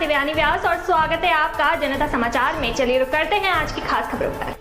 दिव्यानी व्यास और स्वागत है आपका जनता समाचार में। चलिए रुक करते हैं आज की खास खबरों पर।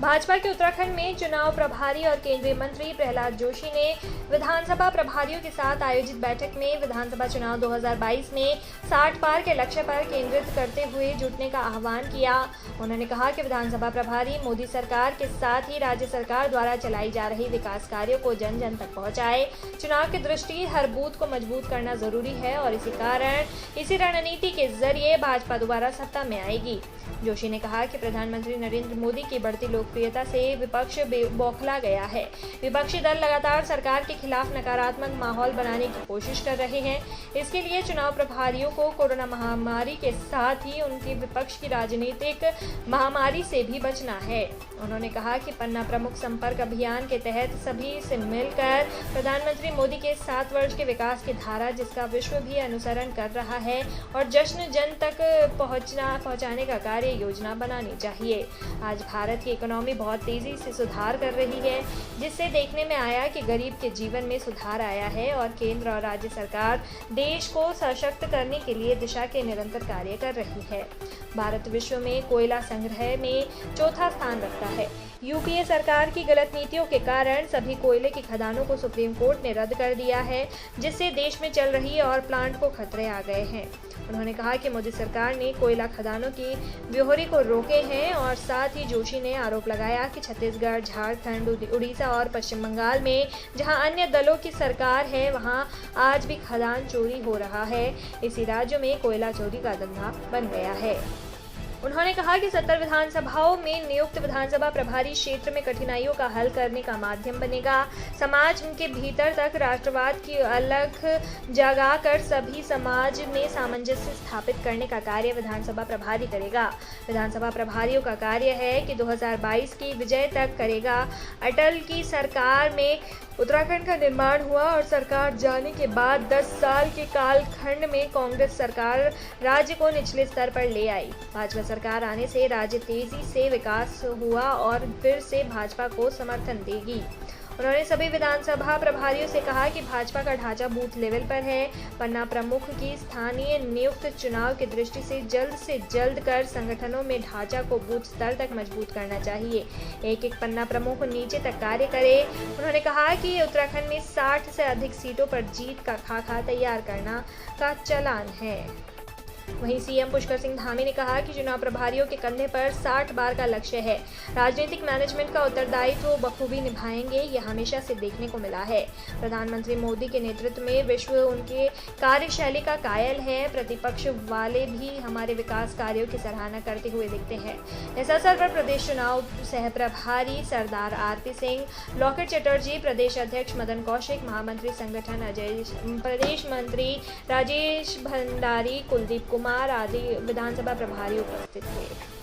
भाजपा के उत्तराखंड में चुनाव प्रभारी और केंद्रीय मंत्री प्रहलाद जोशी ने विधानसभा प्रभारियों के साथ आयोजित बैठक में विधानसभा चुनाव 2022 में 60 पार के लक्ष्य पर केंद्रित करते हुए जुटने का आह्वान किया। उन्होंने कहा कि विधानसभा प्रभारी मोदी सरकार के साथ ही राज्य सरकार द्वारा चलाई जा रही विकास कार्यों को जन जन तक पहुंचाए। चुनाव की दृष्टि हर बूथ को मजबूत करना जरूरी है और इसी कारण इसी रणनीति के जरिए भाजपा दोबारा सत्ता में आएगी। जोशी ने कहा कि प्रधानमंत्री नरेंद्र मोदी की बढ़ती लोकप्रियता से विपक्ष बौखला गया है। विपक्षी दल लगातार सरकार के खिलाफ नकारात्मक माहौल बनाने की कोशिश कर रहे हैं। इसके लिए चुनाव प्रभारियों को कोरोना महामारी के साथ ही उनकी विपक्ष की राजनीतिक महामारी से भी बचना है। उन्होंने कहा कि पन्ना प्रमुख संपर्क अभियान के तहत सभी से मिलकर प्रधानमंत्री मोदी के 7 वर्ष के विकास की धारा, जिसका विश्व भी अनुसरण कर रहा है, और जश्न जन तक पहुंचाने का कार्य योजना बनानी चाहिए। आज भारत की इकोनॉमी बहुत तेजी से सुधार कर रही है, जिससे देखने में आया कि गरीब के जीवन में सुधार आया है और केंद्र और राज्य सरकार देश को सशक्त करने के लिए दिशा के निरंतर कार्य कर रही है। भारत विश्व में कोयला संग्रह में चौथा स्थान रखता है। यूपीए सरकार की गलत नीतियों के कारण सभी कोयले की खदानों को सुप्रीम कोर्ट ने रद्द कर दिया है, जिससे देश में चल रही और प्लांट को खतरे आ गए हैं। उन्होंने कहा कि मोदी सरकार ने कोयला खदानों की ब्योहरी को रोके हैं और साथ ही जोशी ने आरोप लगाया कि छत्तीसगढ़, झारखंड, उड़ीसा और पश्चिम बंगाल में जहां अन्य दलों की सरकार है, वहां आज भी खदान चोरी हो रहा है। इसी राज्यों में कोयला चोरी का धंधा बन गया है। उन्होंने कहा कि 70 विधानसभाओं में नियुक्त विधानसभा प्रभारी क्षेत्र में कठिनाइयों का हल करने का माध्यम बनेगा। समाज के भीतर तक राष्ट्रवाद की अलग जगाकर सभी समाज में सामंजस्य स्थापित करने का कार्य विधानसभा प्रभारी करेगा। विधानसभा प्रभारियों का कार्य है कि 2022 की विजय तक करेगा। अटल की सरकार में उत्तराखंड का निर्माण हुआ और सरकार जाने के बाद 10 साल के कालखंड में कांग्रेस सरकार राज्य को निचले स्तर पर ले आई। भाजपा सरकार आने से राज्य तेजी से विकास हुआ और फिर से भाजपा को समर्थन देगी। उन्होंने सभी विधानसभा प्रभारियों से कहा कि भाजपा का ढांचा बूथ लेवल पर है। पन्ना प्रमुख की स्थानीय नियुक्त चुनाव की दृष्टि से जल्द कर संगठनों में ढांचा को बूथ स्तर तक मजबूत करना चाहिए। एक पन्ना प्रमुख नीचे तक कार्य करे। उन्होंने कहा कि उत्तराखंड में 60 से अधिक सीटों पर जीत का खाका तैयार करना का चलन है। वहीं सीएम पुष्कर सिंह धामी ने कहा कि चुनाव प्रभारियों के कंधे पर 60 बार का लक्ष्य है। राजनीतिक मैनेजमेंट का उत्तरदायित्व वो बखूबी निभाएंगे, ये हमेशा से देखने को मिला है। प्रधानमंत्री मोदी के नेतृत्व में विश्व उनके कार्यशैली का कायल है। प्रतिपक्ष वाले भी हमारे विकास कार्यों की सराहना करते हुए दिखते हैं। इस अवसर पर प्रदेश चुनाव सह प्रभारी सरदार आरपी सिंह, लॉकेट चटर्जी, प्रदेश अध्यक्ष मदन कौशिक, महामंत्री संगठन अजय, प्रदेश मंत्री राजेश भंडारी, कुलदीप कुमार आदि विधानसभा प्रभारी उपस्थित थे।